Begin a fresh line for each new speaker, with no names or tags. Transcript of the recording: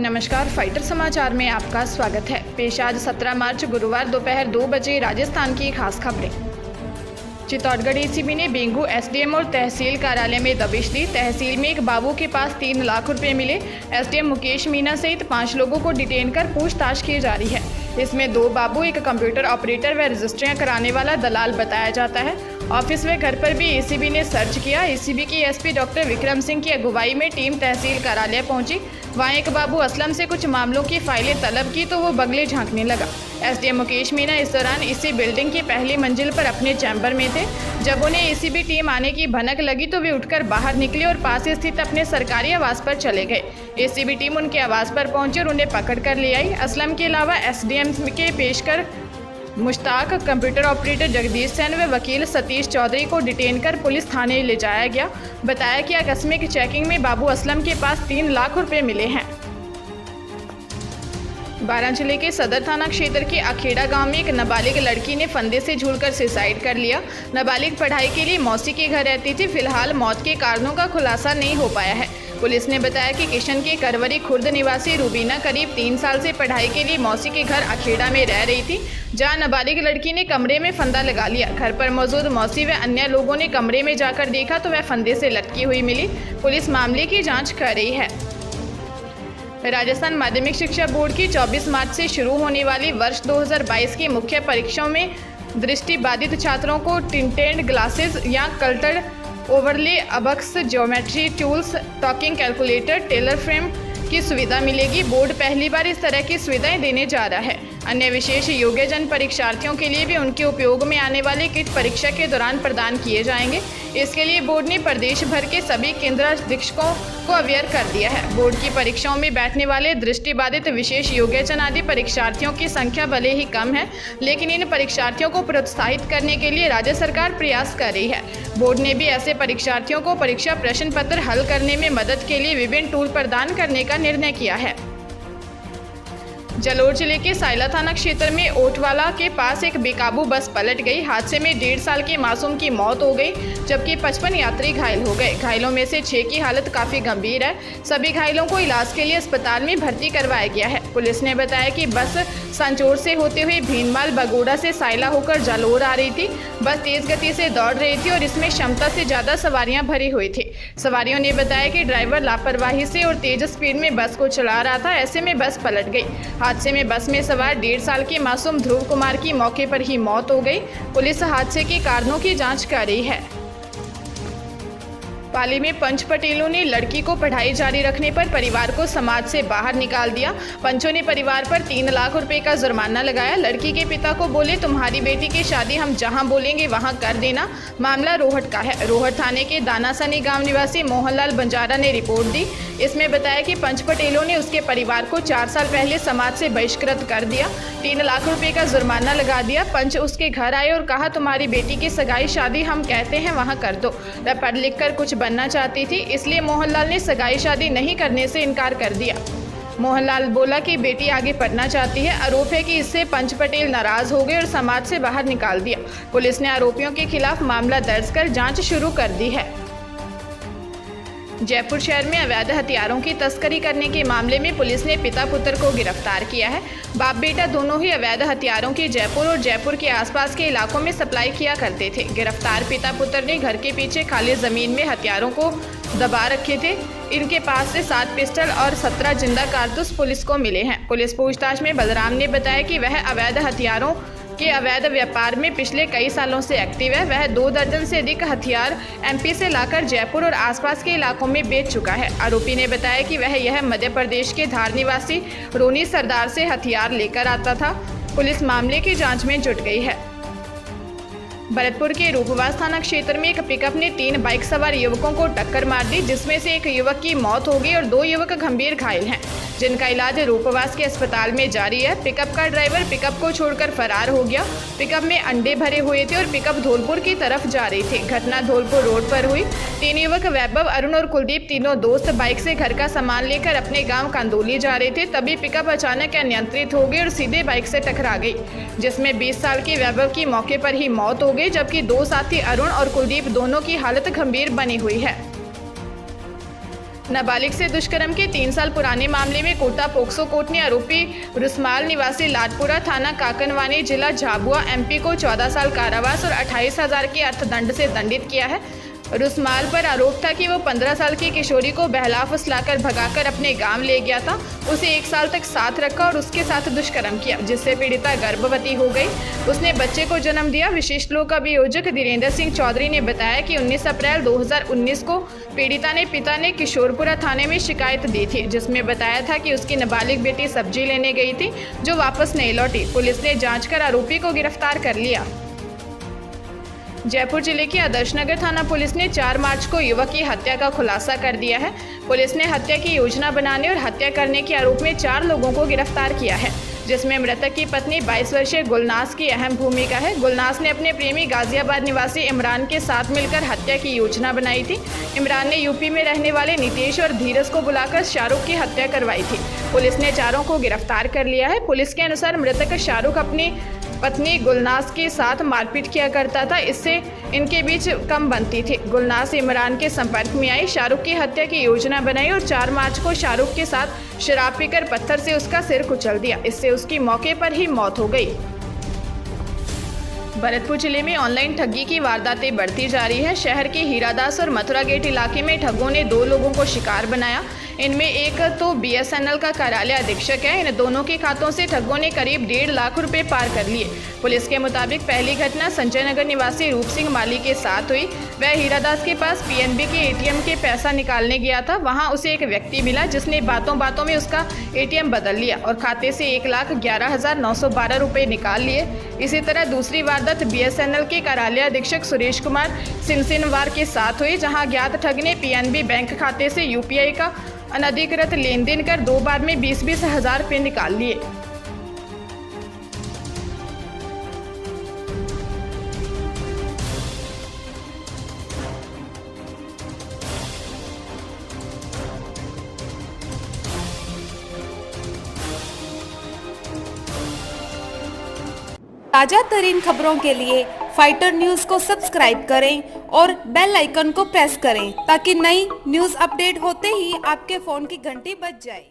नमस्कार, फाइटर समाचार में आपका स्वागत है। पेश आज 17 मार्च गुरुवार दोपहर 2 बजे राजस्थान की खास खबरें। चित्तौड़गढ़ एसीबी ने बेंगू एसडीएम और तहसील कार्यालय में दबिश दी। तहसील में एक बाबू के पास 3 लाख रुपए मिले। एसडीएम मुकेश मीना सहित 5 लोगों को डिटेन कर पूछताछ की जा रही है। इसमें 2 बाबू, एक कंप्यूटर ऑपरेटर व रजिस्ट्रियां कराने वाला दलाल बताया जाता है। ऑफिस व घर पर भी एसीबी ने सर्च किया। एसीबी की एसपी डॉक्टर विक्रम सिंह की अगुवाई में टीम तहसील कार्यालय पहुंची। वहां एक बाबू असलम से कुछ मामलों की फाइलें तलब की तो वो बगले झांकने लगा। एसडीएम मुकेश मीना इस दौरान इसी बिल्डिंग की पहली मंजिल पर अपने चैम्बर में थे। जब उन्हें एसीबी टीम आने की भनक लगी तो वे उठकर बाहर निकले और पास स्थित अपने सरकारी आवास पर चले गए। एसीबी टीम उनके आवास पर पहुंची और उन्हें पकड़ कर ले आई। असलम के अलावा एसडीएम के पेशकर मुश्ताक, कंप्यूटर ऑपरेटर जगदीश सेन व वकील सतीश चौधरी को डिटेन कर पुलिस थाने ले जाया गया। बताया कि आकस्मिक चेकिंग में बाबू असलम के पास 3 लाख रुपए मिले हैं। बारां जिले के सदर थाना क्षेत्र के अखेड़ा गांव में एक नाबालिग लड़की ने फंदे से झूलकर सुसाइड कर लिया। नाबालिग पढ़ाई के लिए मौसी के घर रहती थी। फिलहाल मौत के कारणों का खुलासा नहीं हो पाया है। पुलिस ने बताया कि किशन के करवरी खुर्द निवासी रूबीना करीब 3 साल से पढ़ाई के लिए मौसी के घर अखेड़ा में रह रही थी, जहां नाबालिग लड़की ने कमरे में फंदा लगा लिया। घर पर मौजूद मौसी व अन्य लोगों ने कमरे में जाकर देखा तो वह फंदे से लटकी हुई मिली। पुलिस मामले की जाँच कर रही है। राजस्थान माध्यमिक शिक्षा बोर्ड की 24 मार्च से शुरू होने वाली वर्ष 2022 की मुख्य परीक्षाओं में दृष्टिबाधित छात्रों को टिंटेड ग्लासेस या coloured overlay, abacus, geometry tools, talking calculator, Taylor frame की सुविधा मिलेगी। बोर्ड पहली बार इस तरह की सुविधाएं देने जा रहा है। अन्य विशेष योग्यजन परीक्षार्थियों के लिए भी उनके उपयोग में आने वाले किट परीक्षा के दौरान प्रदान किए जाएंगे। इसके लिए बोर्ड ने प्रदेश भर के सभी केंद्राधीक्षकों को अवेयर कर दिया है। बोर्ड की परीक्षाओं में बैठने वाले दृष्टिबाधित विशेष योग्यजन आदि परीक्षार्थियों की संख्या भले ही कम है, लेकिन इन परीक्षार्थियों को प्रोत्साहित करने के लिए राज्य सरकार प्रयास कर रही है। बोर्ड ने भी ऐसे परीक्षार्थियों को परीक्षा प्रश्न पत्र हल करने में मदद के लिए विभिन्न टूल प्रदान करने का निर्णय किया है। जलोर जिले के सायला थाना क्षेत्र में ओटवाला के पास एक बेकाबू बस पलट गई। हादसे में 1.5 साल के मासूम की मौत हो गई, जबकि 55 यात्री घायल हो गए। घायलों में से 6 की हालत काफी गंभीर है। सभी घायलों को इलाज के लिए अस्पताल में भर्ती करवाया गया है। पुलिस ने बताया कि बस संचोर से होते हुए भीनमाल बगोड़ा से सायला होकर जालोर आ रही थी। बस तेज गति से दौड़ रही थी और इसमें क्षमता से ज्यादा सवारियां भरी हुई थी। सवारियों ने बताया कि ड्राइवर लापरवाही से और तेज स्पीड में बस को चला रहा था, ऐसे में बस पलट गई। हादसे में बस में सवार 1.5 साल के मासूम ध्रुव कुमार की मौके पर ही मौत हो गई। पुलिस हादसे के कारणों की जांच कर रही है। पाली में पंच पटेलों ने लड़की को पढ़ाई जारी रखने पर परिवार को समाज से बाहर निकाल दिया। पंचों ने परिवार पर 3 लाख रुपए का जुर्माना लगाया। लड़की के पिता को बोले, तुम्हारी बेटी की शादी हम जहां बोलेंगे वहां कर देना। मामला रोहट का है। रोहट थाने के दानासनी गांव निवासी मोहनलाल बंजारा ने रिपोर्ट दी। इसमें बताया कि पंच पटेलों ने उसके परिवार को 4 साल पहले समाज से बहिष्कृत कर दिया। 3 लाख रुपए का जुर्माना लगा दिया। पंच उसके घर आए और कहा, तुम्हारी बेटी की सगाई शादी हम कहते हैं वहां कर दो। वह पढ़ लिख कर कुछ बनना चाहती थी, इसलिए मोहनलाल ने सगाई शादी नहीं करने से इनकार कर दिया। मोहनलाल बोला कि बेटी आगे पढ़ना चाहती है। आरोप है कि इससे पंच पटेल नाराज हो गए और समाज से बाहर निकाल दिया। पुलिस ने आरोपियों के खिलाफ मामला दर्ज कर जांच शुरू कर दी है। जयपुर शहर में अवैध हथियारों की तस्करी करने के मामले में पुलिस ने पिता पुत्र को गिरफ्तार किया है। बाप बेटा दोनों ही अवैध हथियारों की जयपुर और जयपुर के आसपास के इलाकों में सप्लाई किया करते थे। गिरफ्तार पिता पुत्र ने घर के पीछे खाली जमीन में हथियारों को दबा रखे थे। इनके पास से 7 पिस्टल और 17 जिंदा कारतूस पुलिस को मिले हैं। पुलिस पूछताछ में बलराम ने बताया कि वह अवैध हथियारों के अवैध व्यापार में पिछले कई सालों से एक्टिव है। वह 2 दर्जन से अधिक हथियार एमपी से लाकर जयपुर और आसपास के इलाकों में बेच चुका है। आरोपी ने बताया कि वह यह मध्य प्रदेश के धार निवासी रोनी सरदार से हथियार लेकर आता था। पुलिस मामले की जांच में जुट गई है। भरतपुर के रूपवास थाना क्षेत्र में एक पिकअप ने 3 बाइक सवार युवकों को टक्कर मार दी, जिसमें से एक युवक की मौत हो गई और 2 युवक गंभीर घायल हैं, जिनका इलाज रूपवास के अस्पताल में जारी है। पिकअप का ड्राइवर पिकअप को छोड़कर फरार हो गया। पिकअप में अंडे भरे हुए थे और पिकअप धौलपुर की तरफ जा रही थी। घटना धौलपुर रोड पर हुई। 3 युवक वैभव, अरुण और कुलदीप, तीनों दोस्त बाइक से घर का सामान लेकर अपने गाँव कांदोली जा रहे थे। तभी पिकअप अचानक अनियंत्रित हो गई और सीधे बाइक से टकरा गई, जिसमें 20 साल के वैभव की मौके पर ही मौत हो गई, जबकि 2 साथी अरुण और कुलदीप दोनों की हालत गंभीर बनी हुई है। नाबालिग से दुष्कर्म के 3 साल पुराने मामले में कोटा पोक्सो कोर्ट ने आरोपी रुस्माल निवासी लाडपुरा थाना काकनवानी जिला झाबुआ एमपी को 14 साल कारावास और 28,000 के अर्थदंड से दंडित किया है। रुस्माल पर आरोप था कि वो 15 साल की किशोरी को बहला फुसलाकर भगाकर अपने गांव ले गया था, उसे 1 साल तक साथ रखा और उसके साथ दुष्कर्म किया, जिससे पीड़िता गर्भवती हो गई। उसने बच्चे को जन्म दिया। विशिष्ट लोक अभियोजक धीरेन्द्र सिंह चौधरी ने बताया कि 19 अप्रैल 2019 को पीड़िता ने पिता ने किशोरपुरा थाने में शिकायत दी थी, जिसमें बताया था कि उसकी नाबालिग बेटी सब्जी लेने गई थी जो वापस नहीं लौटी। पुलिस ने जाँच कर आरोपी को गिरफ्तार कर लिया। जयपुर जिले की आदर्श नगर थाना पुलिस ने 4 मार्च को युवक की हत्या का खुलासा कर दिया है। पुलिस ने हत्या की योजना बनाने और हत्या करने के आरोप में 4 लोगों को गिरफ्तार किया है, जिसमें मृतक की पत्नी 22 वर्षीय गुलनाज की अहम भूमिका है। गुलनाज ने अपने प्रेमी गाजियाबाद निवासी इमरान के साथ मिलकर हत्या की योजना बनाई थी। इमरान ने यूपी में रहने वाले नितेश और धीरज को बुलाकर शाहरुख की हत्या करवाई थी। पुलिस ने चारों को गिरफ्तार कर लिया है। पुलिस के अनुसार मृतक शाहरुख अपनी पत्नी गुलनाज के साथ मारपीट किया करता था, इससे इनके बीच कम बनती थी। गुलनाज इमरान के संपर्क में आई, शाहरुख की हत्या की योजना बनाई और 4 मार्च को शाहरुख के साथ शराब पीकर पत्थर से उसका सिर कुचल दिया, इससे उसकी मौके पर ही मौत हो गई। भरतपुर जिले में ऑनलाइन ठगी की वारदातें बढ़ती जा रही है। शहर के हीरादास और मथुरा गेट इलाके में ठगों ने 2 लोगों को शिकार बनाया। इनमें एक तो BSNL का कार्यालय अधीक्षक है। इन दोनों के खातों से ठगों ने करीब 1.5 लाख रुपए पार कर लिए। पुलिस के मुताबिक पहली घटना संजय नगर निवासी रूप सिंह माली के साथ हुई। वह हीरादास के पास PNB के ATM के पैसा निकालने गया था। वहां उसे एक व्यक्ति मिला जिसने बातों बातों में उसका ATM बदल लिया और खाते से 1,11,912 रुपए निकाल लिए। इसी तरह दूसरी वारदात BSNL के कार्यालय अधीक्षक सुरेश कुमार सिनसिनवार के साथ हुई, जहां ज्ञात ठग ने PNB बैंक खाते से UPI का अनधिकृत लेन देन कर 2 बार में 20-20 हज़ार रुपये निकाल लिए।
ताजा तरीन खबरों के लिए फाइटर न्यूज को सब्सक्राइब करें और बेल आइकन को प्रेस करें ताकि नई न्यूज अपडेट होते ही आपके फोन की घंटी बज जाए।